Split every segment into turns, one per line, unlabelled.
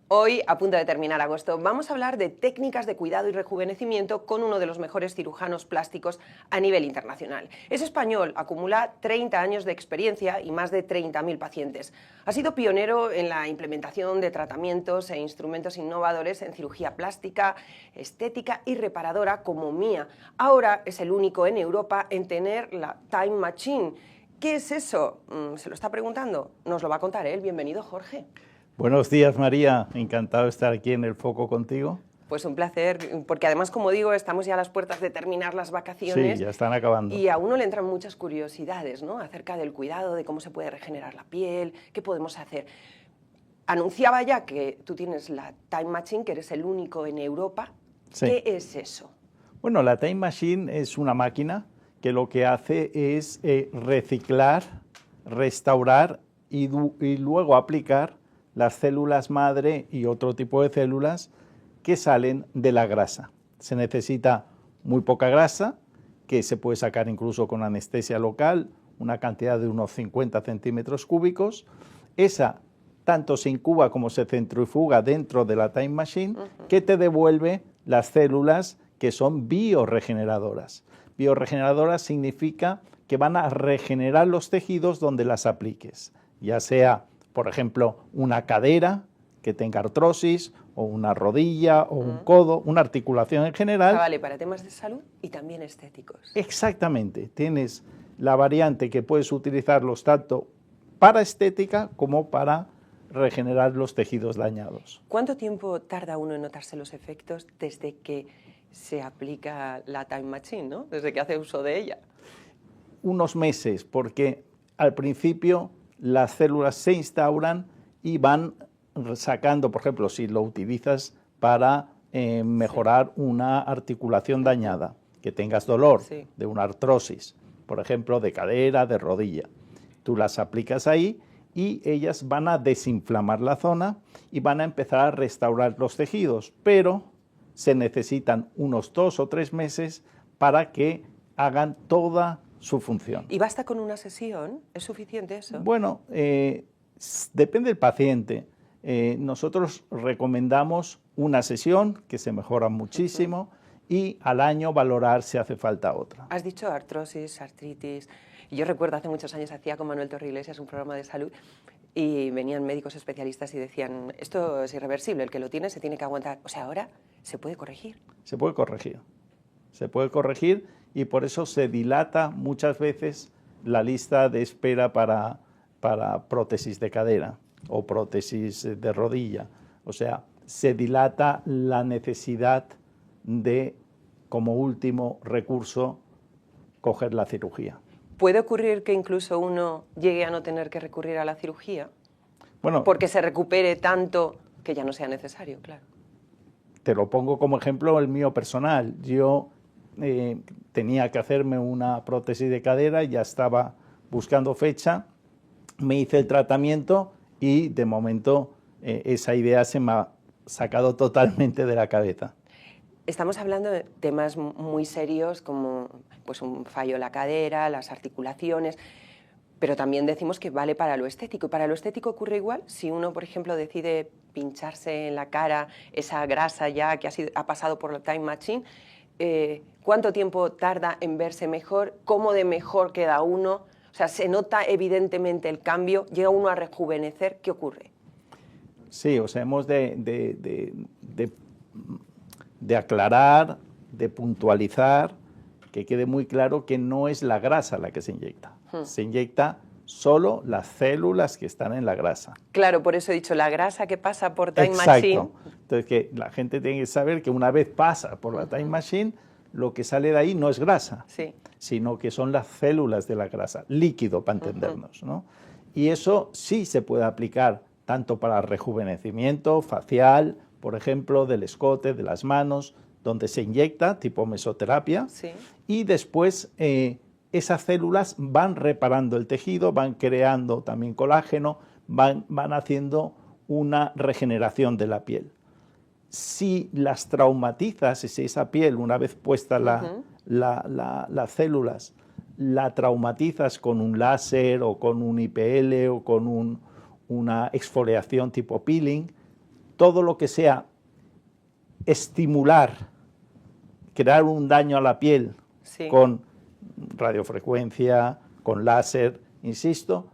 Hoy, a punto de terminar agosto, vamos a hablar de técnicas de cuidado y rejuvenecimiento con uno de los mejores cirujanos plásticos a nivel internacional. Es español, acumula 30 años de experiencia y más de 30.000 pacientes. Ha sido pionero en la implementación de tratamientos e instrumentos innovadores en cirugía plástica, estética y reparadora como Mia. Ahora es el único en Europa en tener la Time Machine. ¿Qué es eso? ¿Se lo está preguntando? Nos lo va a contar él. Bienvenido, Jorge.
Buenos días, María. Encantado de estar aquí en El Foco contigo.
Pues un placer, porque además, como digo, estamos ya a las puertas de terminar las vacaciones.
Sí, ya están acabando.
Y a uno le entran muchas curiosidades, ¿no?, acerca del cuidado, de cómo se puede regenerar la piel, qué podemos hacer. Anunciaba ya que tú tienes la Time Machine, que eres el único en Europa.
Sí.
¿Qué es eso?
Bueno, la Time Machine es una máquina que lo que hace es reciclar, restaurar y luego aplicar las células madre y otro tipo de células que salen de la grasa. Se necesita muy poca grasa, que se puede sacar incluso con anestesia local, una cantidad de unos 50 centímetros cúbicos. Esa tanto se incuba como se centrifuga dentro de la Time Machine, que te devuelve las células que son bioregeneradoras. Bioregeneradoras significa que van a regenerar los tejidos donde las apliques, ya sea, por ejemplo, una cadera que tenga artrosis, o una rodilla, o un codo, una articulación en general.
Vale, para temas de salud y también estéticos.
Exactamente, tienes la variante que puedes utilizarlos tanto para estética como para regenerar los tejidos dañados.
¿Cuánto tiempo tarda uno en notarse los efectos desde que se aplica la Time Machine, ¿no?, desde que hace uso de ella?
Unos meses, porque al principio las células se instauran y van sacando, por ejemplo, si lo utilizas para mejorar una articulación dañada, que tengas dolor de una artrosis, por ejemplo, de cadera, de rodilla. Tú las aplicas ahí y ellas van a desinflamar la zona y van a empezar a restaurar los tejidos, pero se necesitan unos 2 o 3 meses para que hagan toda su función.
¿Y basta con una sesión? ¿Es suficiente eso?
Bueno, depende del paciente. Nosotros recomendamos una sesión, que se mejora muchísimo, y al año valorar si hace falta otra.
Has dicho artrosis, artritis. Yo recuerdo hace muchos años hacía con Manuel Torreiglesias un programa de salud y venían médicos especialistas y decían, esto es irreversible, el que lo tiene se tiene que aguantar. O sea, ahora se puede corregir.
Se puede corregir. Se puede corregir y por eso se dilata muchas veces la lista de espera para prótesis de cadera o prótesis de rodilla. O sea, se dilata la necesidad de, como último recurso, coger la cirugía.
¿Puede ocurrir que incluso uno llegue a no tener que recurrir a la cirugía?
Bueno,
porque se recupere tanto que ya no sea necesario, claro.
Te lo pongo como ejemplo el mío personal. Yo tenía que hacerme una prótesis de cadera, ya estaba buscando fecha, me hice el tratamiento y de momento esa idea se me ha sacado totalmente de la cabeza.
Estamos hablando de temas muy serios como pues, un fallo en la cadera, las articulaciones, pero también decimos que vale para lo estético. ¿Y para lo estético ocurre igual? Si uno, por ejemplo, decide pincharse en la cara esa grasa ya que ha pasado por la Time Machine, ¿cuánto tiempo tarda en verse mejor? ¿Cómo de mejor queda uno? O sea, ¿se nota evidentemente el cambio? ¿Llega uno a rejuvenecer? ¿Qué ocurre?
Sí, o sea, hemos de aclarar, de puntualizar, que quede muy claro que no es la grasa la que se inyecta. Se inyecta solo las células que están en la grasa.
Claro, por eso he dicho, la grasa que pasa por Time Machine.
Exacto. Entonces, que la gente tiene que saber que una vez pasa por la Time Machine, lo que sale de ahí no es grasa, sino que son las células de la grasa, líquido para entendernos, ¿no? Y eso sí se puede aplicar tanto para rejuvenecimiento facial, por ejemplo, del escote, de las manos, donde se inyecta, tipo mesoterapia, y después esas células van reparando el tejido, van creando también colágeno, van haciendo una regeneración de la piel. Si las traumatizas, si esa piel, una vez puesta las células, la traumatizas con un láser o con un IPL o con una exfoliación tipo peeling, todo lo que sea estimular, crear un daño a la piel
Sí.
con radiofrecuencia, con láser, insisto,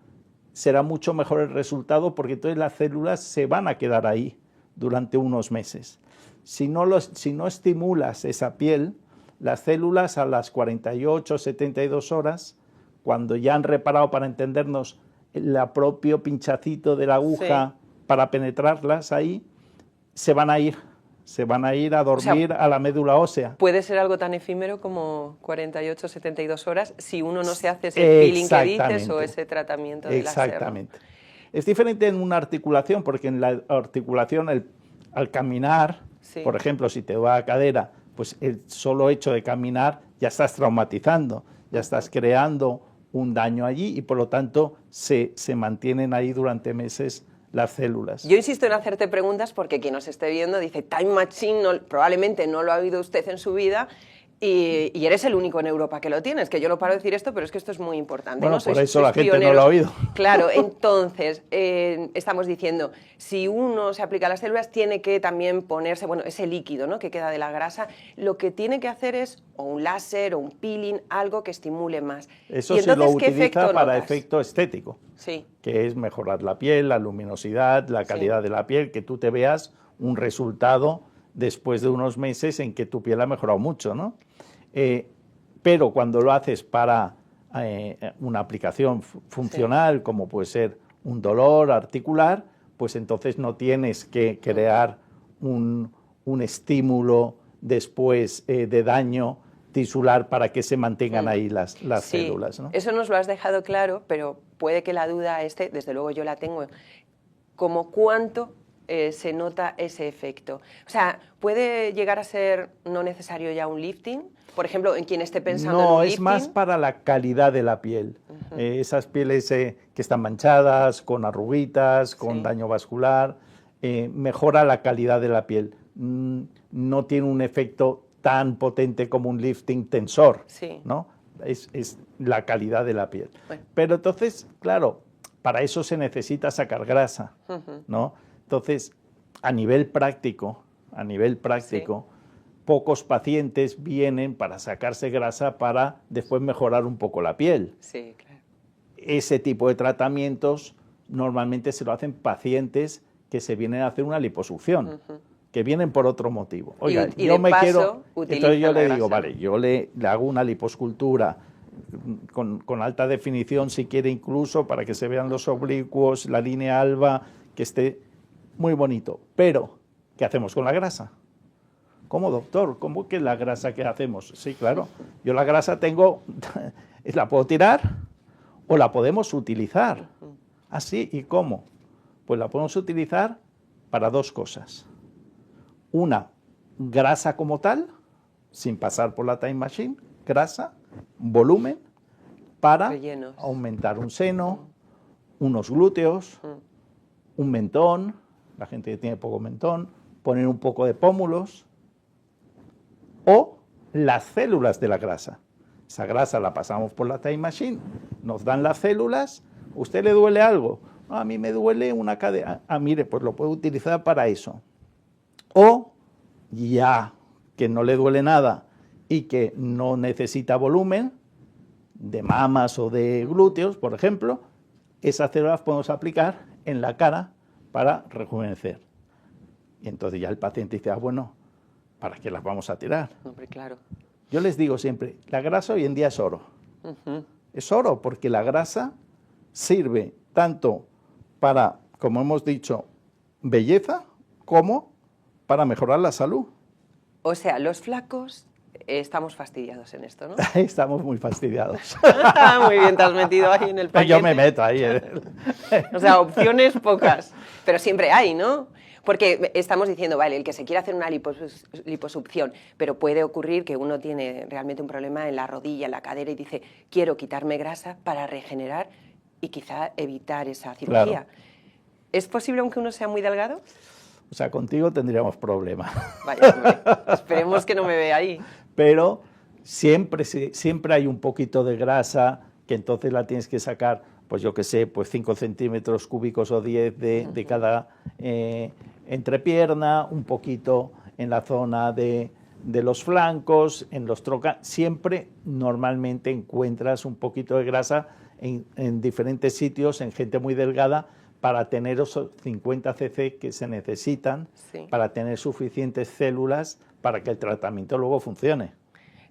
será mucho mejor el resultado porque entonces las células se van a quedar ahí durante unos meses. Si no estimulas esa piel, las células a las 48, 72 horas, cuando ya han reparado, para entendernos, el propio pinchacito de la aguja para penetrarlas ahí, se van a ir a dormir, a la médula ósea.
Puede ser algo tan efímero como 48, 72 horas si uno no se hace ese peeling que dices o ese tratamiento de láser, ¿no?
Exactamente. Es diferente en una articulación, porque en la articulación al caminar, por ejemplo, si te va a cadera, pues el solo hecho de caminar ya estás traumatizando, ya estás creando un daño allí y por lo tanto se mantienen ahí durante meses las células.
Yo insisto en hacerte preguntas porque quien nos esté viendo dice Time Machine, probablemente no lo ha oído usted en su vida y eres el único en Europa que lo tienes, que yo no paro de decir esto, pero es que esto es muy importante.
Bueno,
¿no?
por eso la gente no lo ha oído.
Claro, entonces estamos diciendo, si uno se aplica a las células tiene que también ponerse, bueno, ese líquido, ¿no?, que queda de la grasa, lo que tiene que hacer es o un láser o un peeling, algo que estimule más.
Eso
¿Y
sí
entonces,
lo
qué
utiliza
efecto
para
notas?
efecto estético,
Sí.
que es mejorar la piel, la luminosidad, la calidad de la piel, que tú te veas un resultado después de unos meses en que tu piel ha mejorado mucho, ¿no? Pero cuando lo haces para una aplicación funcional, como puede ser un dolor articular, pues entonces no tienes que crear un estímulo después de daño tisular para que se mantengan ahí las células, ¿no?
Eso nos lo has dejado claro, pero puede que la duda esté, desde luego yo la tengo, como cuánto se nota ese efecto. O sea, ¿puede llegar a ser no necesario ya un lifting? Por ejemplo, en quien esté pensando en un lifting.
No, es más para la calidad de la piel. Esas pieles que están manchadas, con arruguitas, con daño vascular, mejora la calidad de la piel. No tiene un efecto tan potente como un lifting tensor, ¿no? Es la calidad de la piel. Bueno. Pero entonces, claro, para eso se necesita sacar grasa, ¿no? Entonces, a nivel práctico, pocos pacientes vienen para sacarse grasa para después mejorar un poco la piel.
Sí, claro.
Ese tipo de tratamientos normalmente se lo hacen pacientes que se vienen a hacer una liposucción, que vienen por otro motivo. Oiga,
y
yo
de
me
paso,
quiero... Entonces yo le digo,
grasa.
vale, yo le hago una liposcultura con alta definición, si quiere incluso, para que se vean los oblicuos, la línea alba, que esté muy bonito. Pero, ¿qué hacemos con la grasa? ¿Cómo, doctor? ¿Cómo que la grasa que hacemos? Sí, claro. Yo la grasa tengo, la puedo tirar o la podemos utilizar. ¿Así? ¿Y cómo? Pues la podemos utilizar para dos cosas. Una, grasa como tal, sin pasar por la Time Machine, grasa, volumen, para
rellenos,
aumentar un seno, unos glúteos, un mentón, la gente que tiene poco mentón, poner un poco de pómulos, o las células de la grasa. Esa grasa la pasamos por la Time Machine, nos dan las células. ¿Usted le duele algo? A mí me duele una cadera. Mire, pues lo puedo utilizar para eso. O ya que no le duele nada y que no necesita volumen, de mamas o de glúteos, por ejemplo, esas células podemos aplicar en la cara para rejuvenecer. Y entonces ya el paciente dice, bueno, ¿para qué las vamos a tirar?
Hombre, claro.
Yo les digo siempre, la grasa hoy en día es oro. Es oro porque la grasa sirve tanto para, como hemos dicho, belleza, como para mejorar la salud.
O sea, los flacos estamos fastidiados en esto, ¿no?
Estamos muy fastidiados.
Muy bien, te has metido ahí en el paquete.
Yo me meto ahí.
O sea, opciones pocas, pero siempre hay, ¿no? Porque estamos diciendo, vale, el que se quiere hacer una liposucción, pero puede ocurrir que uno tiene realmente un problema en la rodilla, en la cadera y dice, quiero quitarme grasa para regenerar y quizá evitar esa cirugía.
Claro.
¿Es posible aunque uno sea muy delgado?
O sea, contigo tendríamos problemas.
Vaya, hombre, esperemos que no me vea ahí.
Pero siempre hay un poquito de grasa que entonces la tienes que sacar pues yo qué sé, pues 5 centímetros cúbicos o 10 de cada entrepierna, un poquito en la zona de los flancos, en los trocánteros. Siempre normalmente encuentras un poquito de grasa en diferentes sitios, en gente muy delgada, para tener esos 50 cc que se necesitan,
sí,
para tener suficientes células para que el tratamiento luego funcione.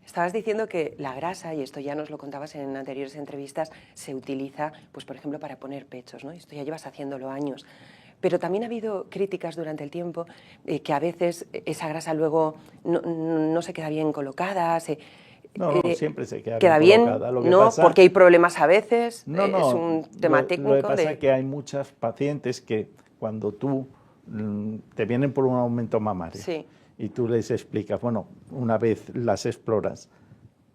Estabas diciendo que la grasa, y esto ya nos lo contabas en anteriores entrevistas, se utiliza, pues por ejemplo, para poner pechos, ¿no? Esto ya llevas haciéndolo años. Pero también ha habido críticas durante el tiempo que a veces esa grasa luego no se queda bien colocada,
No, siempre se
queda
bien
bien,
colocada. Lo que
¿no?
pasa,
Porque hay problemas a veces,
no,
es un tema técnico.
Lo que pasa es que hay muchas pacientes que cuando tú te vienen por un aumento mamario,
sí,
y tú les explicas, bueno, una vez las exploras,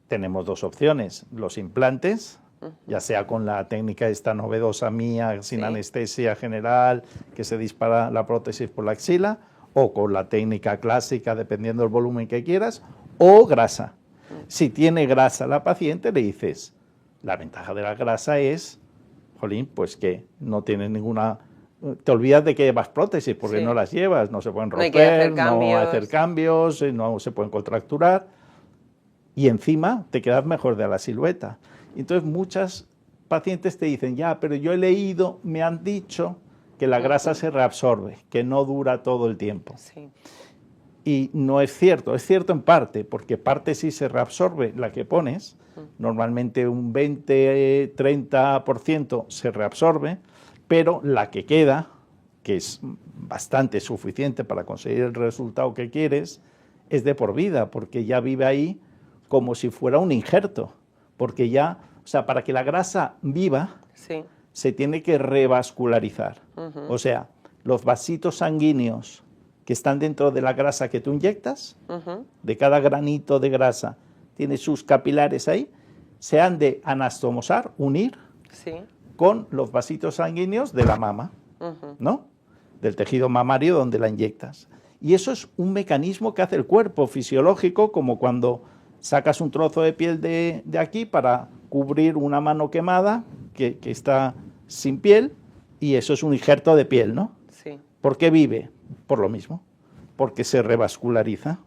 tenemos dos opciones: los implantes, ya sea con la técnica esta novedosa mía, sin
sí,
anestesia general, que se dispara la prótesis por la axila, o con la técnica clásica, dependiendo del volumen que quieras, o grasa. Si tiene grasa la paciente, le dices, la ventaja de la grasa es, jolín, pues que no tienes ninguna... Te olvidas de que llevas prótesis, porque
sí,
no las llevas, no se pueden
no hay que hacer
romper,
cambios,
no hacer cambios, no se pueden contracturar, y encima te quedas mejor de la silueta. Entonces muchas pacientes te dicen, ya, pero yo he leído, me han dicho que la grasa se reabsorbe, que no dura todo el tiempo.
sí,
Y no es cierto en parte, porque parte sí se reabsorbe la que pones, normalmente un 20-30% se reabsorbe, pero la que queda, que es bastante suficiente para conseguir el resultado que quieres, es de por vida, porque ya vive ahí como si fuera un injerto, porque ya, o sea, para que la grasa viva,
sí,
se tiene que revascularizar. O sea, los vasitos sanguíneos que están dentro de la grasa que tú inyectas, de cada granito de grasa, tiene sus capilares ahí, se han de anastomosar, unir
sí,
con los vasitos sanguíneos de la mama, ¿no? Del tejido mamario donde la inyectas. Y eso es un mecanismo que hace el cuerpo fisiológico, como cuando sacas un trozo de piel de aquí para cubrir una mano quemada que está sin piel, y eso es un injerto de piel, ¿no?
sí.
¿Por qué vive? Por lo mismo, porque se revasculariza.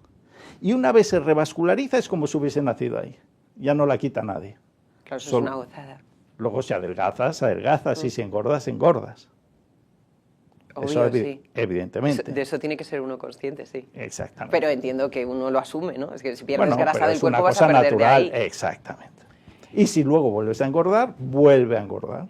Y una vez se revasculariza es como si hubiese nacido ahí. Ya no la quita nadie.
Claro, eso es una gozada.
Luego si adelgazas, y si engordas, engordas.
Obvio,
Eso
sí.
evidentemente.
De eso tiene que ser uno consciente, sí.
Exactamente.
Pero entiendo que uno lo asume, ¿no? Es que si pierdes
Bueno,
grasa
pero
del
es una
cuerpo vas
cosa
a perder
natural,
de ahí.
exactamente. Y si luego vuelves a engordar, vuelve a engordar.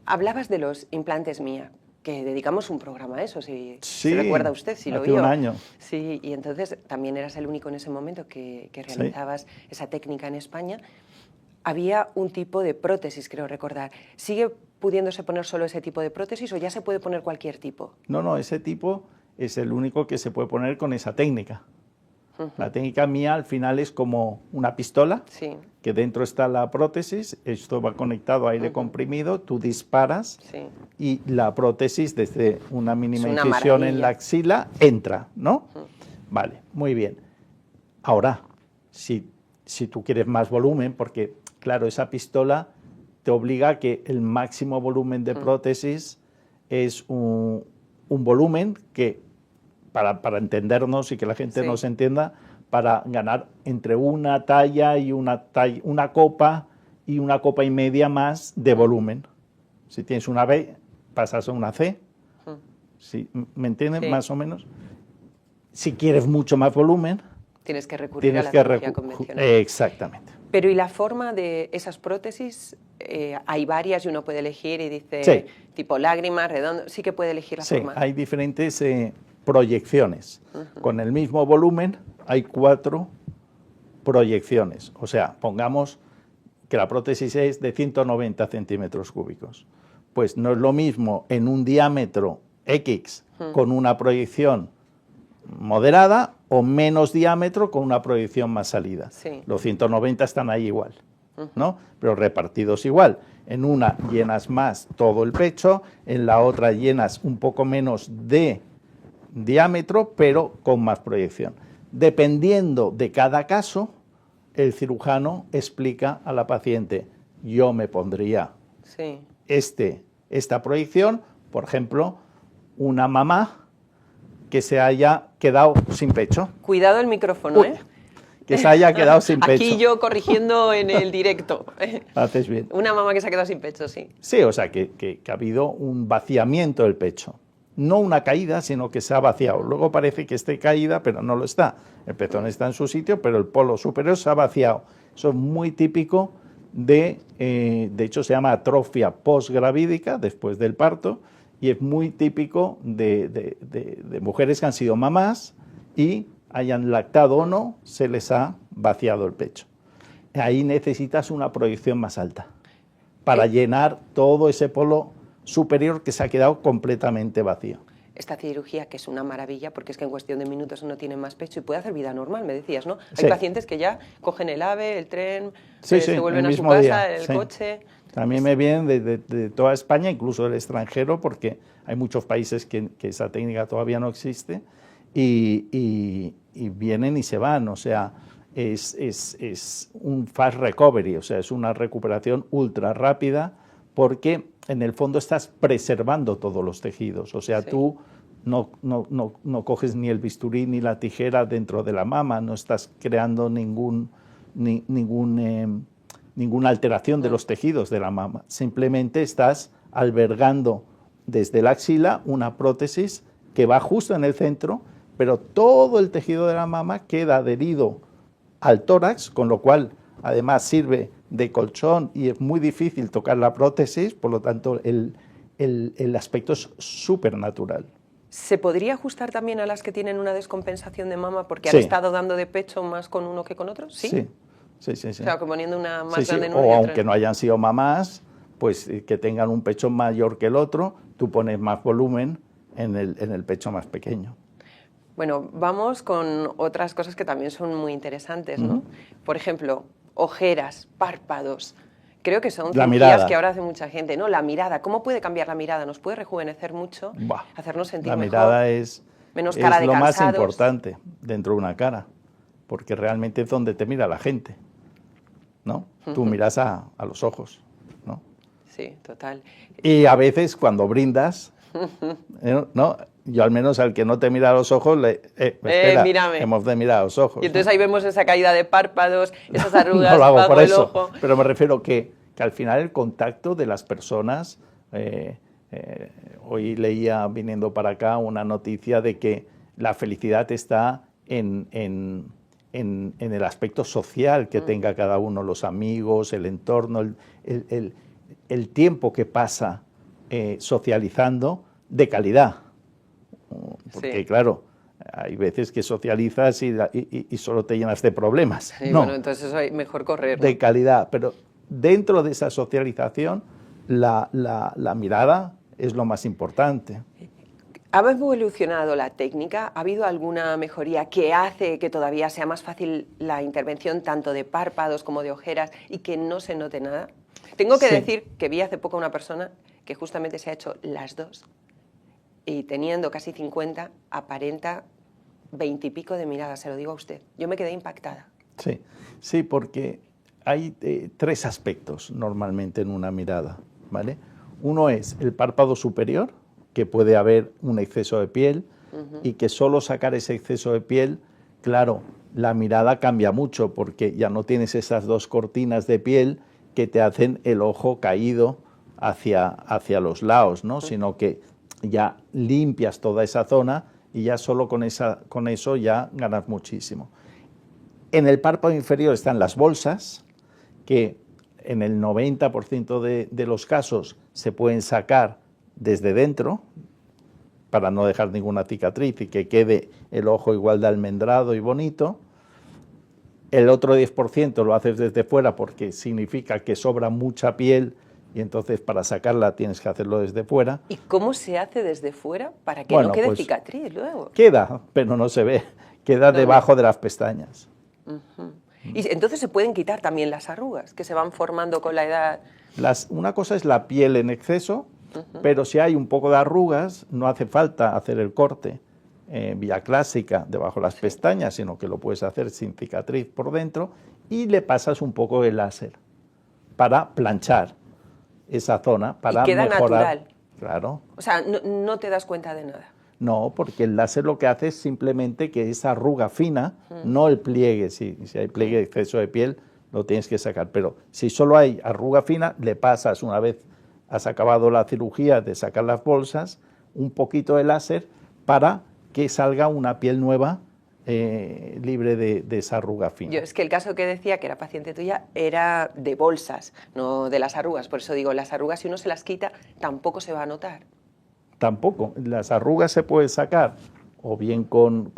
Hablabas de los implantes MIA, que dedicamos un programa a eso, si
Sí,
recuerda usted, si lo
hace
vio.
un año.
Sí, y entonces también eras el único en ese momento que realizabas esa técnica en España. Había un tipo de prótesis, creo recordar. ¿Sigue pudiéndose poner solo ese tipo de prótesis o ya se puede poner cualquier tipo?
No, ese tipo es el único que se puede poner con esa técnica. La técnica mía al final es como una pistola,
Sí,
que dentro está la prótesis, esto va conectado a aire comprimido, tú disparas
sí.
y la prótesis desde una mínima
Es una
incisión en
maravilla.
la axila entra, ¿no? Vale, muy bien. Ahora, si tú quieres más volumen, porque claro, esa pistola te obliga a que el máximo volumen de prótesis es un volumen que, para entendernos y que la gente
Sí.
nos entienda, para ganar entre una talla y una copa y una copa y media más de volumen. Si tienes una B, pasas a una C. ¿Sí? ¿Me entienden?
Sí.
Más o menos. Si quieres mucho más volumen,
Tienes que recurrir a
tienes
la
que
cirugía convencional.
Exactamente.
Pero ¿y la forma de esas prótesis? Hay varias y uno puede elegir y dice
Sí.
tipo lágrimas, redondo, sí que puede elegir la
Sí,
forma.
hay diferentes proyecciones. Con el mismo volumen hay 4 proyecciones. O sea, pongamos que la prótesis es de 190 centímetros cúbicos. Pues no es lo mismo en un diámetro X con una proyección moderada o menos diámetro con una proyección más salida.
Sí.
Los 190 están ahí igual, ¿no? Pero repartidos igual. En una llenas más todo el pecho, en la otra llenas un poco menos de diámetro, pero con más proyección. Dependiendo de cada caso, el cirujano explica a la paciente, yo me pondría
Sí.
esta proyección, por ejemplo, una mamá que se haya quedado sin pecho.
Cuidado el micrófono,
Uy, que se haya quedado sin pecho.
Aquí yo corrigiendo en el directo.
Haces bien.
Una mamá que se ha quedado sin pecho, sí.
Sí, o sea, que ha habido un vaciamiento del pecho. No una caída, sino que se ha vaciado. Luego parece que esté caída, pero no lo está. El pezón está en su sitio, pero el polo superior se ha vaciado. Eso es muy típico de hecho se llama atrofia posgravídica, después del parto, y es muy típico de mujeres que han sido mamás y hayan lactado o no, se les ha vaciado el pecho. Ahí necesitas una proyección más alta para llenar todo ese polo superior que se ha quedado completamente vacío.
Esta cirugía, que es una maravilla, porque es que en cuestión de minutos uno tiene más pecho y puede hacer vida normal, me decías, ¿no? Hay
Sí.
pacientes que ya cogen el AVE, el tren,
Sí,
se vuelven
el
a su
mismo
casa,
día,
el
sí.
coche.
También me vienen de toda España, incluso del extranjero, porque hay muchos países que esa técnica todavía no existe, y vienen y se van. O sea, es un fast recovery, o sea, es una recuperación ultra rápida, porque en el fondo estás preservando todos los tejidos. O sea,
Sí.
tú no coges ni el bisturí ni la tijera dentro de la mama, no estás creando ninguna alteración de los tejidos de la mama. Simplemente estás albergando desde la axila una prótesis que va justo en el centro, pero todo el tejido de la mama queda adherido al tórax, con lo cual además sirve de colchón y es muy difícil tocar la prótesis, por lo tanto el aspecto es súper natural.
¿Se podría ajustar también a las que tienen una descompensación de mama porque
Sí.
han estado dando de pecho más con uno que con otro? Sí.
Sí.
O sea, que poniendo una más
Sí,
grande en uno
o
y otra
aunque
en-
no hayan sido mamás, pues que tengan un pecho mayor que el otro, tú pones más volumen en el pecho más pequeño.
Bueno, vamos con otras cosas que también son muy interesantes, ¿no?
Ujú.
Por ejemplo, ojeras, párpados. Creo que son
La
cirugías
mirada.
que ahora hace mucha gente, ¿no? La mirada, ¿cómo puede cambiar la mirada? Nos puede rejuvenecer mucho,
Buah,
hacernos sentir
la
mejor.
mirada es
menos cara de
lo más
cansados.
importante dentro de una cara, porque realmente es donde te mira la gente, ¿no? Tú miras a los ojos, ¿no?
Sí, total.
Y a veces cuando brindas, ¿no? Yo al menos al que no te mira a los ojos, espera,
mírame.
hemos de mirar a los ojos.
Y entonces
¿no?
ahí vemos esa caída de párpados, esas arrugas
No lo hago
bajo
por
el
eso,
ojo.
pero me refiero que al final el contacto de las personas, hoy leía viniendo para acá una noticia de que la felicidad está en el aspecto social que tenga cada uno, los amigos, el entorno, el tiempo que pasa socializando de calidad. Porque
Sí.
claro, hay veces que socializas y solo te llenas de problemas.
Sí,
No,
bueno, entonces eso hay mejor correr, ¿no?
de calidad, pero dentro de esa socialización la mirada es lo más importante.
¿Ha evolucionado la técnica? ¿Ha habido alguna mejoría que hace que todavía sea más fácil la intervención tanto de párpados como de ojeras y que no se note nada? Tengo que
Sí.
decir que vi hace poco a una persona que justamente se ha hecho las dos y teniendo casi 50 aparenta 20 y pico de mirada, se lo digo a usted. Yo me quedé impactada.
Sí, sí, porque hay tres aspectos normalmente en una mirada, ¿vale? Uno es el párpado superior, que puede haber un exceso de piel y que solo sacar ese exceso de piel, claro, la mirada cambia mucho porque ya no tienes esas dos cortinas de piel que te hacen el ojo caído hacia los lados, ¿no? Sino que ya limpias toda esa zona y ya solo con eso ya ganas muchísimo. En el párpado inferior están las bolsas, que en el 90% de los casos se pueden sacar desde dentro para no dejar ninguna cicatriz y que quede el ojo igual de almendrado y bonito. El otro 10% lo haces desde fuera porque significa que sobra mucha piel y entonces para sacarla tienes que hacerlo desde fuera.
¿Y cómo se hace desde fuera para que
Bueno,
no quede
pues,
cicatriz luego?
Queda, pero no se ve, queda debajo de las pestañas.
Y entonces se pueden quitar también las arrugas que se van formando con la edad.
Una cosa es la piel en exceso, pero si hay un poco de arrugas, no hace falta hacer el corte vía clásica debajo de las pestañas, sino que lo puedes hacer sin cicatriz por dentro y le pasas un poco de láser para planchar. esa zona para
y queda
mejorar.
Natural.
Claro.
O sea, no te das cuenta de nada.
No, porque el láser lo que hace es simplemente que esa arruga fina, no el pliegue, si hay pliegue de exceso de piel, lo tienes que sacar, pero si solo hay arruga fina, le pasas, una vez has acabado la cirugía de sacar las bolsas, un poquito de láser para que salga una piel nueva libre de esa arruga fina.
Yo es que el caso que decía, que era paciente tuya, era de bolsas, no de las arrugas. Por eso digo, las arrugas, si uno se las quita, tampoco se va a notar.
Tampoco. Las arrugas se pueden sacar o bien con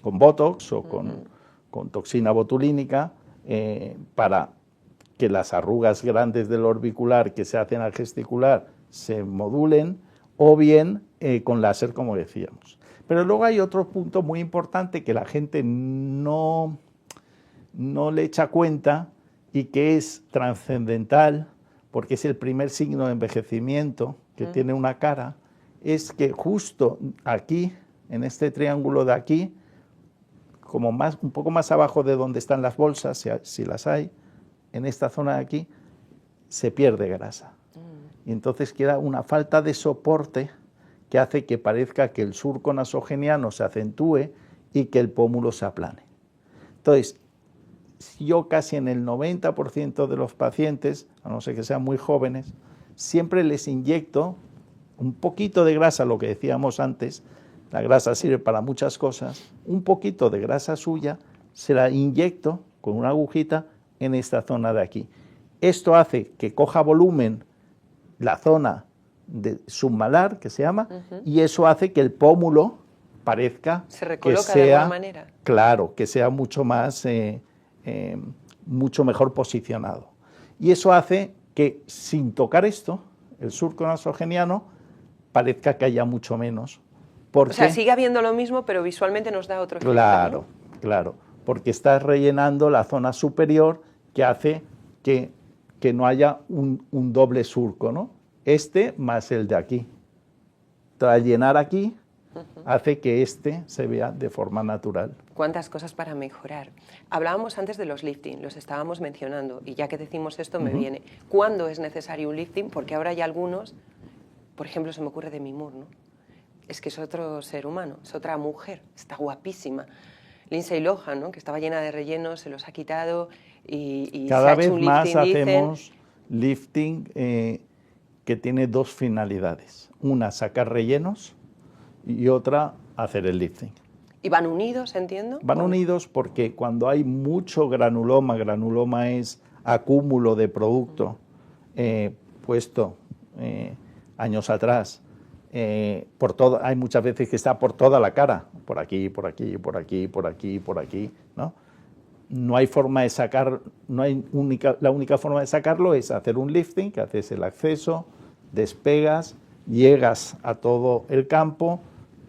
Botox o con toxina botulínica para que las arrugas grandes del orbicular que se hacen al gesticular se modulen, o bien con láser, como decíamos. Pero luego hay otro punto muy importante que la gente no le echa cuenta y que es trascendental, porque es el primer signo de envejecimiento que tiene una cara, es que justo aquí, en este triángulo de aquí, como un poco más abajo de donde están las bolsas, si las hay, en esta zona de aquí, se pierde grasa. Y entonces queda una falta de soporte que hace que parezca que el surco nasogeniano se acentúe y que el pómulo se aplane. Entonces, yo casi en el 90% de los pacientes, a no ser que sean muy jóvenes, siempre les inyecto un poquito de grasa, lo que decíamos antes, la grasa sirve para muchas cosas, un poquito de grasa suya, se la inyecto con una agujita en esta zona de aquí. Esto hace que coja volumen la zona de submalar, que se llama, y eso hace que el pómulo parezca
se recoloca
que sea,
de alguna manera.
Claro, que sea mucho más, mucho mejor posicionado. Y eso hace que sin tocar esto, el surco nasogeniano, parezca que haya mucho menos.
O sea, sigue habiendo lo mismo, pero visualmente nos da otro efecto.
Claro, ¿no? Claro, porque estás rellenando la zona superior que hace que no haya un doble surco, ¿no? Este más el de aquí. Al llenar aquí, hace que este se vea de forma natural.
Cuántas cosas para mejorar. Hablábamos antes de los lifting, los estábamos mencionando, y ya que decimos esto me viene. ¿Cuándo es necesario un lifting? Porque ahora hay algunos, por ejemplo, se me ocurre Demi Moore, ¿no? Es que es otro ser humano, es otra mujer, está guapísima. Lindsay Lohan, ¿no? Que estaba llena de rellenos, se los ha quitado y
cada
se ha hecho un
vez más
lifting,
hacemos lifting que tiene dos finalidades. Una, sacar rellenos, y otra, hacer el lifting.
¿Y van unidos, entiendo?
Van unidos porque cuando hay mucho granuloma es acúmulo de producto puesto años atrás, hay muchas veces que está por toda la cara, por aquí, por aquí, por aquí, por aquí, por aquí, ¿no? No hay forma de sacar, la única forma de sacarlo es hacer un lifting, que haces el acceso, despegas, llegas a todo el campo,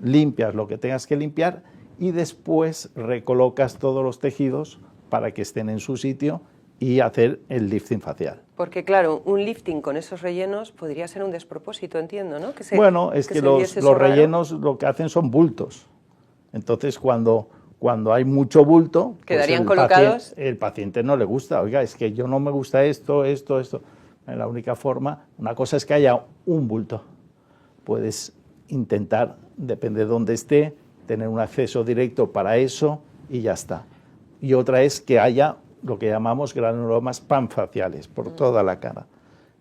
limpias lo que tengas que limpiar y después recolocas todos los tejidos para que estén en su sitio y hacer el lifting facial.
Porque claro, un lifting con esos rellenos podría ser un despropósito, entiendo, ¿no?
Bueno, es que los rellenos lo que hacen son bultos. Entonces, cuando hay mucho bulto,
quedarían
pues
colocados.
El paciente no le gusta. Oiga, es que yo no me gusta esto. La única forma, una cosa es que haya un bulto. Puedes intentar, depende de dónde esté, tener un acceso directo para eso y ya está. Y otra es que haya lo que llamamos granulomas panfaciales por toda la cara.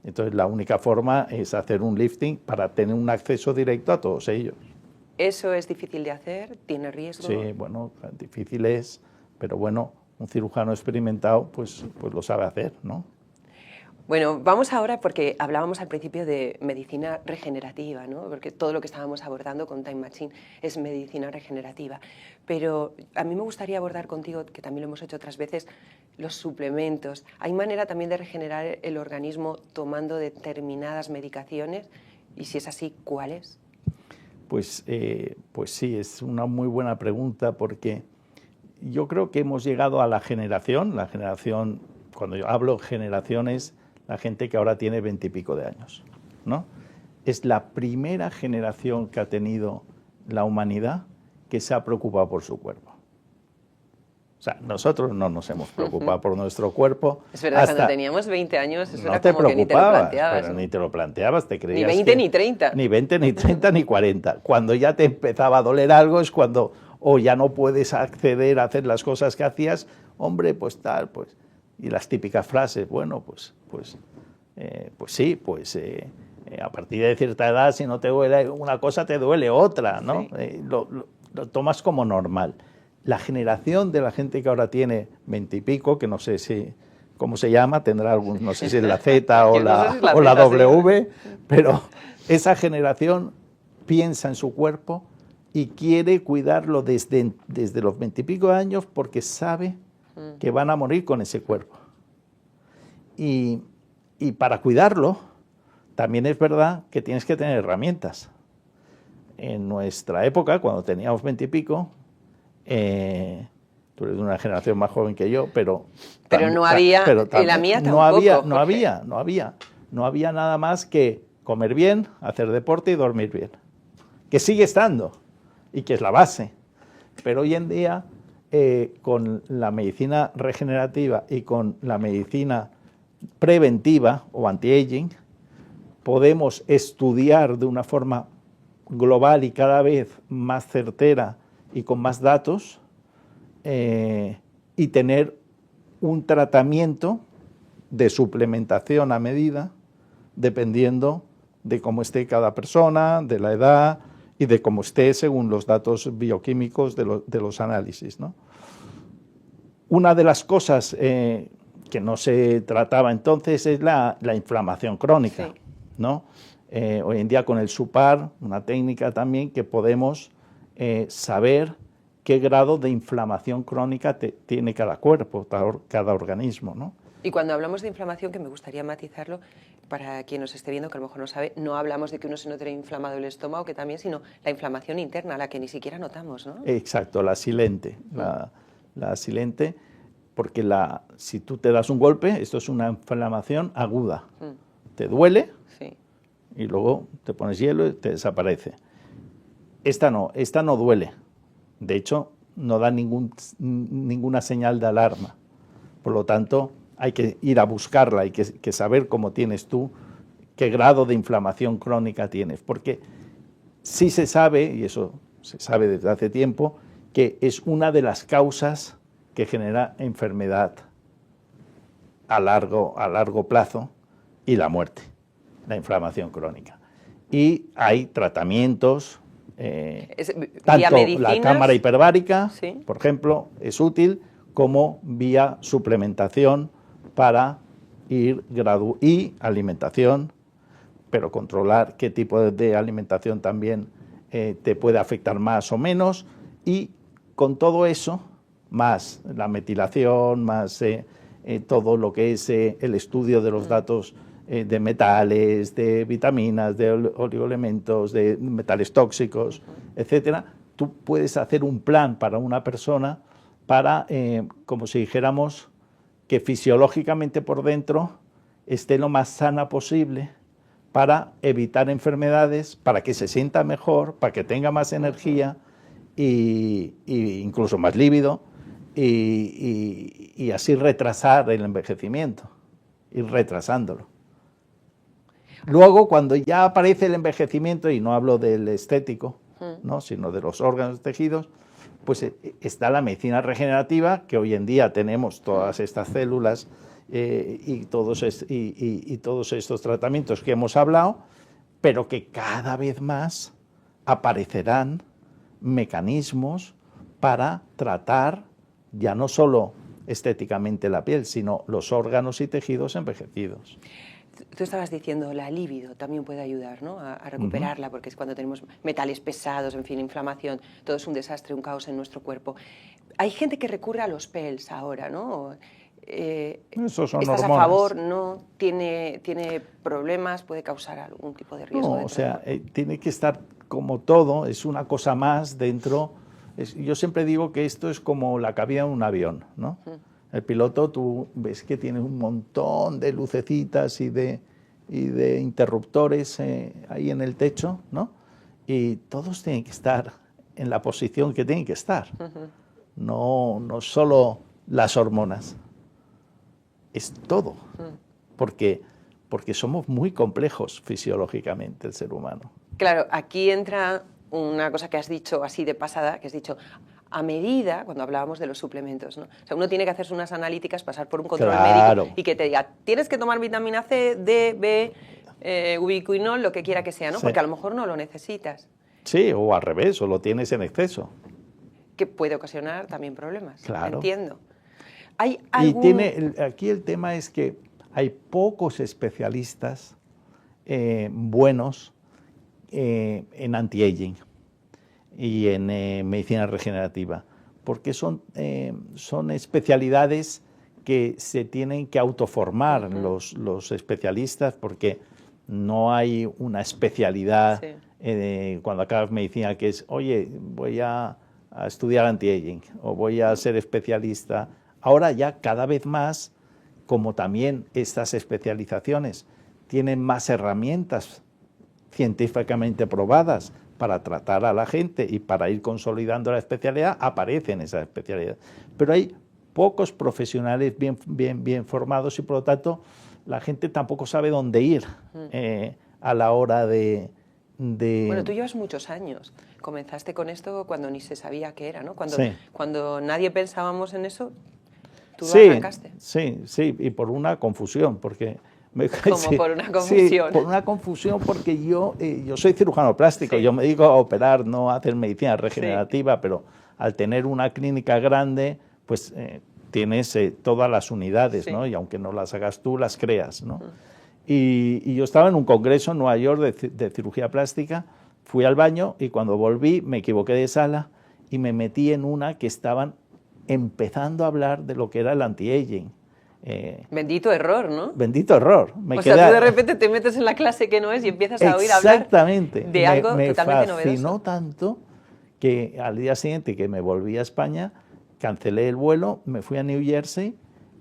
Entonces, la única forma es hacer un lifting para tener un acceso directo a todos ellos.
¿Eso es difícil de hacer? ¿Tiene riesgo?
Sí, bueno, difícil es, pero bueno, un cirujano experimentado pues lo sabe hacer, ¿no?
Bueno, vamos ahora, porque hablábamos al principio de medicina regenerativa, ¿no? Porque todo lo que estábamos abordando con Time Machine es medicina regenerativa. Pero a mí me gustaría abordar contigo, que también lo hemos hecho otras veces, los suplementos. ¿Hay manera también de regenerar el organismo tomando determinadas medicaciones? Y si es así, ¿cuáles?
Pues sí, es una muy buena pregunta, porque yo creo que hemos llegado a la generación, cuando yo hablo generaciones, la gente que ahora tiene 20 y pico de años, ¿no? Es la primera generación que ha tenido la humanidad que se ha preocupado por su cuerpo. O sea, nosotros no nos hemos preocupado por nuestro cuerpo.
Es verdad, cuando teníamos 20 años, eso
no
era
te
como que ni te lo
preocupabas,
planteabas.
pero
¿no?
ni te lo planteabas, te creías
Ni 20
que,
ni 30.
Ni 20, ni 30, ni 40. Cuando ya te empezaba a doler algo es cuando o ya no puedes acceder a hacer las cosas que hacías, hombre, pues tal, pues. Y las típicas frases, bueno, pues sí, a partir de cierta edad, si no te duele una cosa, te duele otra, ¿no? Sí. Lo tomas como normal. La generación de la gente que ahora tiene 20 y pico, que no sé si cómo se llama, tendrá algún, no sé si es la Z o la W, sí. Pero esa generación piensa en su cuerpo y quiere cuidarlo desde los 20 y pico años porque sabe que van a morir con ese cuerpo. Y para cuidarlo, también es verdad que tienes que tener herramientas. En nuestra época, cuando teníamos 20 y pico, tú eres de una generación más joven que yo, pero
no había, y la mía tampoco.
No había nada más que comer bien, hacer deporte y dormir bien, que sigue estando y que es la base. Pero hoy en día, con la medicina regenerativa y con la medicina preventiva o anti-aging, podemos estudiar de una forma global y cada vez más certera y con más datos y tener un tratamiento de suplementación a medida dependiendo de cómo esté cada persona, de la edad y de cómo esté según los datos bioquímicos de los análisis, ¿no? Una de las cosas que no se trataba entonces es la inflamación crónica, sí. ¿No? Hoy en día con el SUPAR, una técnica también que podemos saber qué grado de inflamación crónica tiene cada cuerpo, cada organismo, ¿no?
Y cuando hablamos de inflamación, que me gustaría matizarlo, para quien nos esté viendo, que a lo mejor no sabe, no hablamos de que uno se note inflamado el estómago, que también, sino la inflamación interna, la que ni siquiera notamos, ¿no?
Exacto, la silente, la silente, porque si tú te das un golpe, esto es una inflamación aguda, te duele, sí. Y luego te pones hielo y te desaparece. Esta no duele, de hecho no da ninguna señal de alarma, por lo tanto hay que ir a buscarla, hay que saber cómo tienes tú, qué grado de inflamación crónica tienes, porque sí se sabe, y eso se sabe desde hace tiempo, que es una de las causas que genera enfermedad a largo plazo y la muerte, la inflamación crónica. Y hay tratamientos, tanto la cámara hiperbárica, ¿sí? Por ejemplo, es útil, como vía suplementación para y alimentación, pero controlar qué tipo de alimentación también te puede afectar más o menos, y con todo eso, más la metilación, más todo lo que es el estudio de los datos de metales, de vitaminas, de oligoelementos, de metales tóxicos, etcétera, tú puedes hacer un plan para una persona para, como si dijéramos, que fisiológicamente por dentro esté lo más sana posible para evitar enfermedades, para que se sienta mejor, para que tenga más energía y incluso más líbido y así retrasar el envejecimiento, ir retrasándolo. Luego, cuando ya aparece el envejecimiento, y no hablo del estético, ¿no?, sino de los órganos y tejidos, pues está la medicina regenerativa, que hoy en día tenemos todas estas células y todos estos tratamientos que hemos hablado, pero que cada vez más aparecerán mecanismos para tratar ya no solo estéticamente la piel, sino los órganos y tejidos envejecidos.
Tú estabas diciendo, la libido también puede ayudar, ¿no?, a recuperarla, porque es cuando tenemos metales pesados, en fin, inflamación, todo es un desastre, un caos en nuestro cuerpo. Hay gente que recurre a los PELS ahora, ¿no?
Esos son
¿Estás
hormonas.
a favor? ¿No? ¿Tiene problemas? ¿Puede causar algún tipo de riesgo?
No, o sea, tiene que estar como todo, es una cosa más dentro. Yo siempre digo que esto es como la cabina de un avión, ¿no? El piloto, tú ves que tiene un montón de lucecitas y de interruptores ahí en el techo, ¿no? Y todos tienen que estar en la posición que tienen que estar. no solo las hormonas, es todo, porque somos muy complejos fisiológicamente el ser humano.
Claro, aquí entra una cosa que has dicho así de pasada, que has dicho a medida, cuando hablábamos de los suplementos, ¿no? O sea, uno tiene que hacerse unas analíticas, pasar por un control médico y que te diga, tienes que tomar vitamina C, D, B, ubiquinol, lo que quiera que sea, ¿no?
Sí.
Porque a lo mejor no lo necesitas.
Sí, o al revés, o lo tienes en exceso.
Que puede ocasionar también problemas.
Claro.
Entiendo. ¿Hay algún...
Y aquí el tema es que hay pocos especialistas buenos en anti-aging y en medicina regenerativa, porque son especialidades que se tienen que autoformar los especialistas, porque no hay una especialidad cuando acabas medicina que es, oye, voy a estudiar anti-aging o voy a ser especialista. Ahora ya cada vez más, como también estas especializaciones tienen más herramientas científicamente probadas para tratar a la gente y para ir consolidando la especialidad, aparecen esas especialidades. Pero hay pocos profesionales bien formados y por lo tanto la gente tampoco sabe dónde ir a la hora de...
Bueno, tú llevas muchos años. Comenzaste con esto cuando ni se sabía qué era, ¿no? Cuando nadie pensábamos en eso, tú lo arrancaste.
Sí, y por una confusión, porque...
¿Cómo por una confusión?
Sí, por una confusión, porque yo soy cirujano plástico, yo me dedico a operar, no a hacer medicina regenerativa, pero al tener una clínica grande, pues tienes todas las unidades, ¿no? Y aunque no las hagas tú, las creas, ¿no? Y yo estaba en un congreso en Nueva York de cirugía plástica, fui al baño y cuando volví me equivoqué de sala y me metí en una que estaban empezando a hablar de lo que era el anti-aging.
Bendito error, ¿no?
Bendito error.
O sea, tú de repente te metes en la clase que no es y empiezas a oír hablar de algo totalmente novedoso.
Me fascinó tanto que al día siguiente que me volví a España, cancelé el vuelo, me fui a New Jersey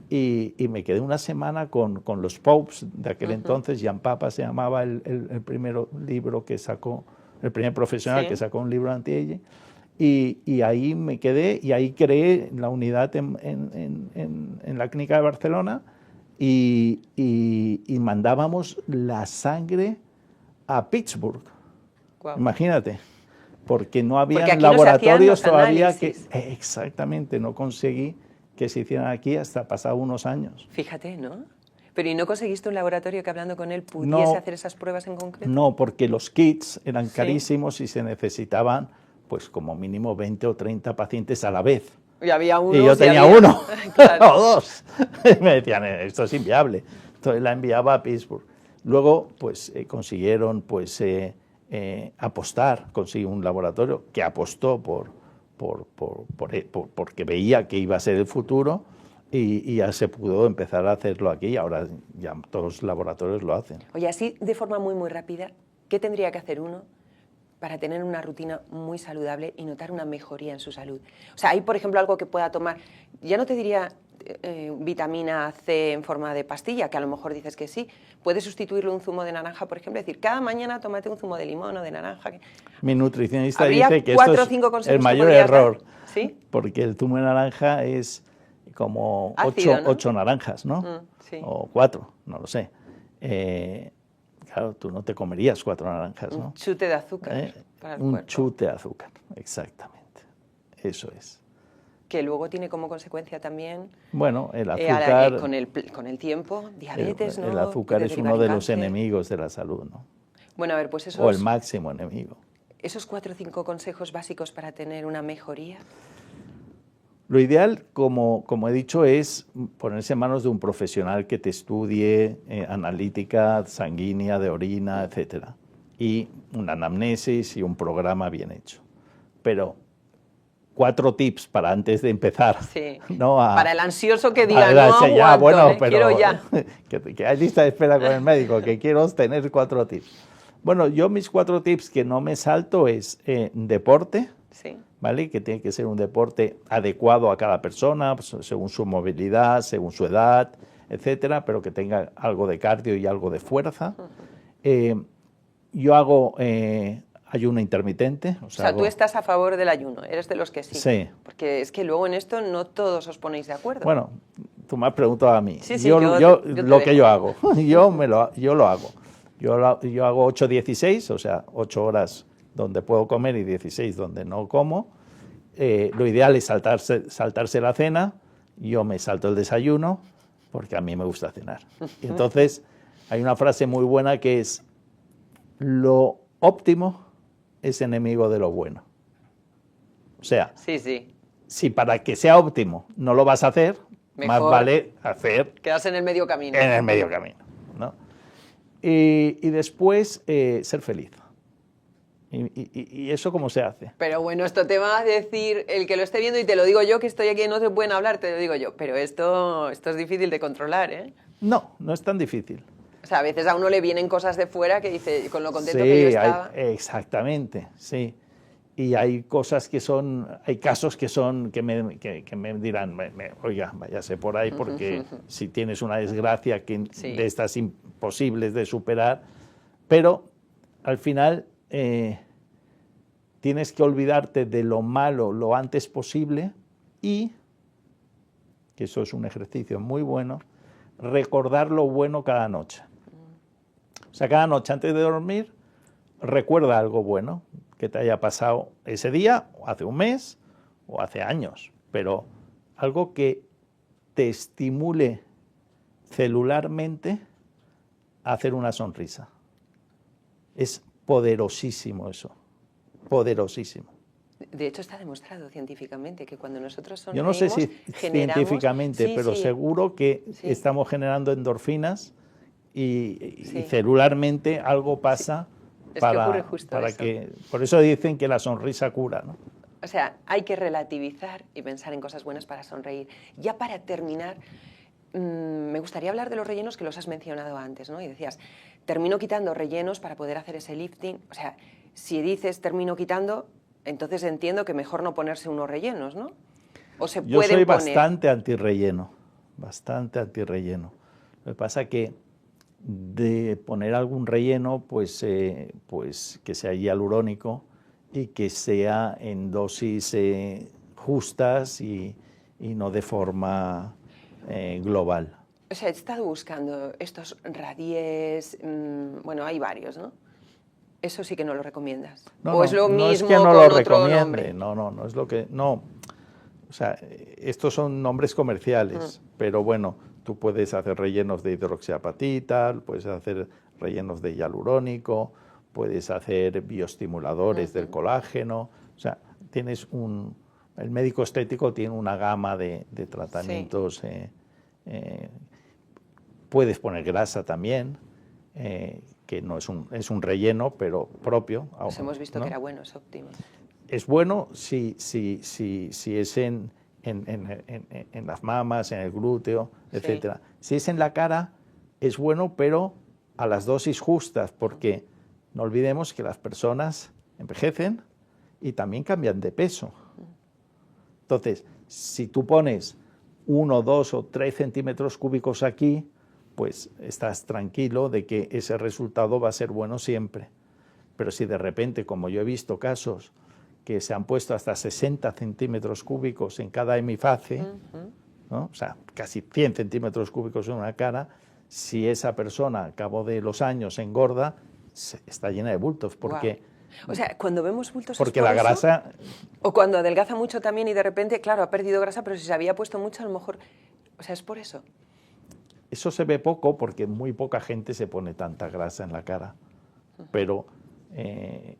y me quedé una semana con los Popes de aquel entonces. Jan Papa se llamaba el primer libro que sacó, el primer profesional que sacó un libro anti-aging. Y ahí me quedé y ahí creé la unidad en la clínica de Barcelona y mandábamos la sangre a Pittsburgh. Wow. Imagínate, porque no había laboratorios todavía que... Exactamente, no conseguí que se hicieran aquí hasta pasados unos años.
Fíjate, ¿no? Pero ¿y no conseguiste un laboratorio que hablando con él pudiese hacer esas pruebas en concreto?
No, porque los kits eran carísimos y se necesitaban pues como mínimo 20 o 30 pacientes a la vez.
Y había uno.
Y yo tenía uno o dos. Y me decían, esto es inviable. Entonces la enviaba a Pittsburgh. Luego pues consiguieron pues apostar, conseguí un laboratorio que apostó porque veía que iba a ser el futuro y ya se pudo empezar a hacerlo aquí. Ahora ya todos los laboratorios lo hacen.
Oye, así de forma muy rápida, ¿qué tendría que hacer uno para tener una rutina muy saludable y notar una mejoría en su salud? O sea, hay, por ejemplo, algo que pueda tomar, ya no te diría vitamina C en forma de pastilla, que a lo mejor dices que sí, puedes sustituirlo un zumo de naranja, por ejemplo, decir, cada mañana tómate un zumo de limón o de naranja.
Mi nutricionista dice que esto es el mayor error,
¿sí?
Porque el zumo de naranja es como
ácido,
8 naranjas, ¿no?
Sí.
O 4, no lo sé. Claro, tú no te comerías 4 naranjas, ¿no?
Un chute de azúcar para el
un
cuerpo.
Chute de azúcar, exactamente. Eso es.
Que luego tiene como consecuencia también...
Bueno, el azúcar...
con el tiempo, diabetes, ¿no?
El azúcar es uno de los enemigos de la salud, ¿no?
Bueno, a ver, pues esos...
O el máximo enemigo.
¿Esos 4 o 5 consejos básicos para tener una mejoría?
Lo ideal, como he dicho, es ponerse en manos de un profesional que te estudie analítica sanguínea, de orina, etcétera, y una anamnesis y un programa bien hecho. Pero 4 tips para antes de empezar.
Sí.
¿No?
Para el ansioso que diga, no aguanto,
ya, bueno, pero
quiero ya.
Que hay lista de espera con el médico, que quiero tener 4 tips. Bueno, yo mis 4 tips que no me salto es deporte.
Sí.
¿Vale? Que tiene que ser un deporte adecuado a cada persona, pues, según su movilidad, según su edad, etcétera, pero que tenga algo de cardio y algo de fuerza. Yo hago, hay ayuno intermitente.
O sea, tú estás a favor del ayuno, eres de los que sí.
Sí.
Porque es que luego en esto no todos os ponéis de acuerdo.
Bueno, tú me has preguntado a mí.
Sí, sí,
yo lo que
dejo.
yo hago, yo lo hago. Yo hago 8-16, o sea, 8 horas donde puedo comer y 16 donde no como. Lo ideal es saltarse la cena. Yo me salto el desayuno porque a mí me gusta cenar. Y entonces hay una frase muy buena que es: lo óptimo es enemigo de lo bueno. O sea,
sí.
Si para que sea óptimo no lo vas a hacer,
mejor
más vale hacer...
quedarse en el medio camino.
En el medio camino, ¿no? Y después ser feliz. ¿Y eso cómo se hace?
Pero bueno, esto te va a decir el que lo esté viendo, y te lo digo yo, que estoy aquí, no te pueden hablar, te lo digo yo. Pero esto es difícil de controlar, ¿eh?
No es tan difícil.
O sea, a veces a uno le vienen cosas de fuera que dice, con lo contento
Sí,
que yo estaba...
exactamente, sí. Y hay cosas hay casos que me dirán, oiga, váyase por ahí, porque si tienes una desgracia de estas imposibles de superar, pero al final tienes que olvidarte de lo malo lo antes posible y, que eso es un ejercicio muy bueno, recordar lo bueno cada noche. O sea, cada noche antes de dormir, recuerda algo bueno que te haya pasado ese día, o hace un mes, o hace años, pero algo que te estimule celularmente a hacer una sonrisa. Es poderosísimo eso, poderosísimo.
De hecho, está demostrado científicamente que cuando nosotros sonreímos,
yo no sé si científicamente, pero seguro que estamos generando endorfinas y celularmente algo pasa.
Es que ocurre justo eso.
Por eso dicen que la sonrisa cura, ¿no?
O sea, hay que relativizar y pensar en cosas buenas para sonreír. Ya para terminar, me gustaría hablar de los rellenos, que los has mencionado antes, ¿no? Y decías, termino quitando rellenos para poder hacer ese lifting. O sea, si dices termino quitando, entonces entiendo que mejor no ponerse unos rellenos, ¿no? O se
Yo
pueden
soy
poner...
bastante antirrelleno. Lo que pasa es que de poner algún relleno, pues que sea hialurónico y que sea en dosis justas y no de forma global.
O sea, he estado buscando estos Radies, bueno, hay varios, ¿no? Eso sí que no lo recomiendas.
No,
es lo mismo
es que no
con
lo
otro
recomiende.
nombre.
No es lo que... No. O sea, estos son nombres comerciales, pero bueno, tú puedes hacer rellenos de hidroxiapatita, puedes hacer rellenos de hialurónico, puedes hacer bioestimuladores del colágeno. O sea, el médico estético tiene una gama de tratamientos. Puedes poner grasa también, que no es un relleno, pero propio.
Pues hemos visto, ¿no?, que era bueno, es óptimo.
Es bueno si es en las mamas, en el glúteo, etcétera. Si es en la cara, es bueno, pero a las dosis justas, porque no olvidemos que las personas envejecen y también cambian de peso. Entonces, si tú pones 1, 2 o 3 centímetros cúbicos aquí, pues estás tranquilo de que ese resultado va a ser bueno siempre. Pero si de repente, como yo he visto casos, que se han puesto hasta 60 centímetros cúbicos en cada hemifase, ¿no? O sea, casi 100 centímetros cúbicos en una cara, si esa persona al cabo de los años engorda, está llena de bultos, porque...
Wow. O sea, cuando vemos bultos
porque
es por
la grasa...
O cuando adelgaza mucho también y de repente, claro, ha perdido grasa, pero si se había puesto mucho, a lo mejor... O sea, es por eso.
Eso se ve poco porque muy poca gente se pone tanta grasa en la cara, pero...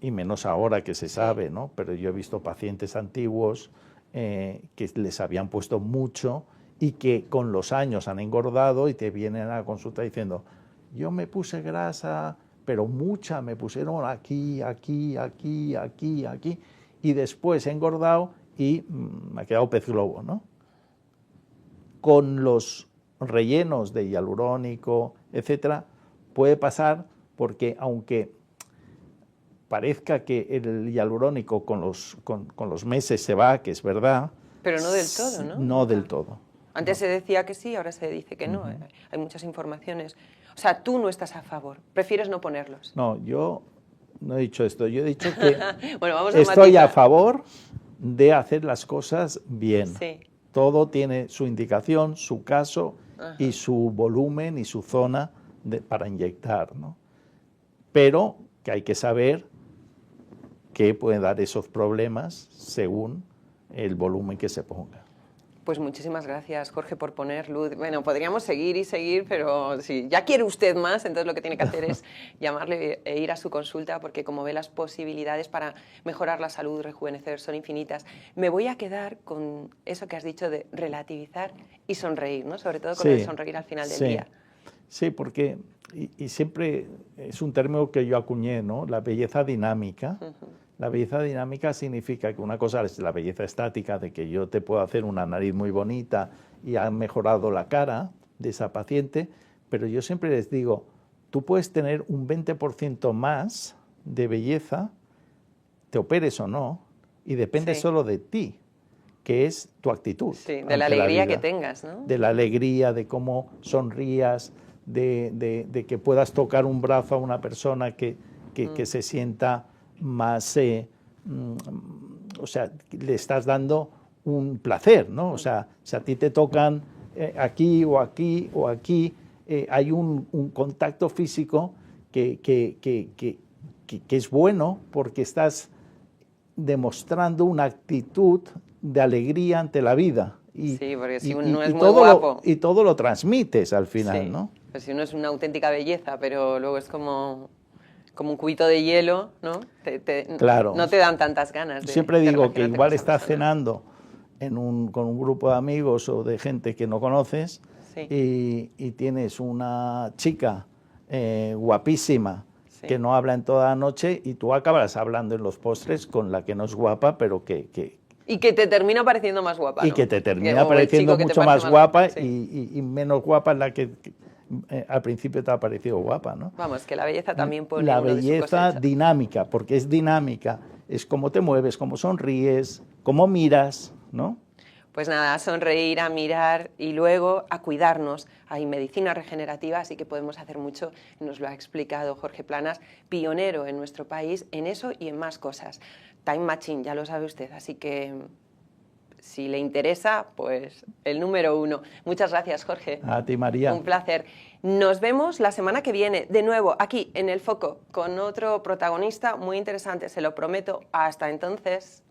y menos ahora que se sabe, ¿no? Pero yo he visto pacientes antiguos que les habían puesto mucho y que con los años han engordado y te vienen a la consulta diciendo, yo me puse grasa, pero mucha, me pusieron aquí, y después he engordado y me ha quedado pez globo, ¿no? Con los rellenos de hialurónico, etcétera, puede pasar porque aunque parezca que el hialurónico con los meses se va, que es verdad.
Pero no del todo, ¿no?
No del todo.
Antes se decía que sí, ahora se dice que no. Hay muchas informaciones. O sea, tú no estás a favor, prefieres no ponerlos.
No, yo no he dicho esto. Yo he dicho que
Bueno, vamos a
estoy a
matizar.
favor de hacer las cosas bien.
Sí.
Todo tiene su indicación, su caso y su volumen y su zona para inyectar, ¿no? Pero que hay que saber qué pueden dar esos problemas según el volumen que se ponga.
Pues muchísimas gracias, Jorge, por poner luz. Bueno, podríamos seguir y seguir, pero si ya quiere usted más, entonces lo que tiene que hacer es llamarle e ir a su consulta, porque como ve, las posibilidades para mejorar la salud, rejuvenecer, son infinitas. Me voy a quedar con eso que has dicho de relativizar y sonreír, ¿no? Sobre todo con el sonreír al final del día.
Sí, porque, y siempre es un término que yo acuñé, ¿no? La belleza dinámica. La belleza dinámica significa que una cosa es la belleza estática, de que yo te puedo hacer una nariz muy bonita y ha mejorado la cara de esa paciente, pero yo siempre les digo, tú puedes tener un 20% más de belleza, te operes o no, y depende solo de ti, que es tu actitud.
Sí, de la alegría que tengas, ¿no?
De la alegría, de cómo sonrías, de que puedas tocar un brazo a una persona que se sienta más, o sea, le estás dando un placer, ¿no? O sea, si a ti te tocan aquí o aquí o aquí, hay un contacto físico que es bueno porque estás demostrando una actitud de alegría ante la vida.
Sí, porque si uno es muy guapo...
Y todo lo transmites al final,
sí,
¿no?
Pues si uno es una auténtica belleza, pero luego es como un cubito de hielo, ¿no?
Claro.
No te dan tantas ganas de...
Siempre digo que igual estás
persona.
cenando con un grupo de amigos o de gente que no conoces y tienes una chica guapísima que no habla en toda la noche y tú acabas hablando en los postres con la que no es guapa, pero
y que te termina pareciendo más guapa, ¿no?
Y que te termina pareciendo mucho más guapa y menos guapa es la que al principio te ha parecido guapa, ¿no?
Vamos, que la belleza también pone
la
uno de su
belleza
cosecha.
dinámica, porque es dinámica, es cómo te mueves, cómo sonríes, cómo miras, ¿no?
Pues nada, a sonreír, a mirar y luego a cuidarnos. Hay medicina regenerativa, así que podemos hacer mucho. Nos lo ha explicado Jorge Planas, pionero en nuestro país en eso y en más cosas. Time Machine, ya lo sabe usted, así que si le interesa, pues el número 1. Muchas gracias, Jorge.
A ti, María.
Un placer. Nos vemos la semana que viene, de nuevo, aquí en El Foco, con otro protagonista muy interesante, se lo prometo. Hasta entonces.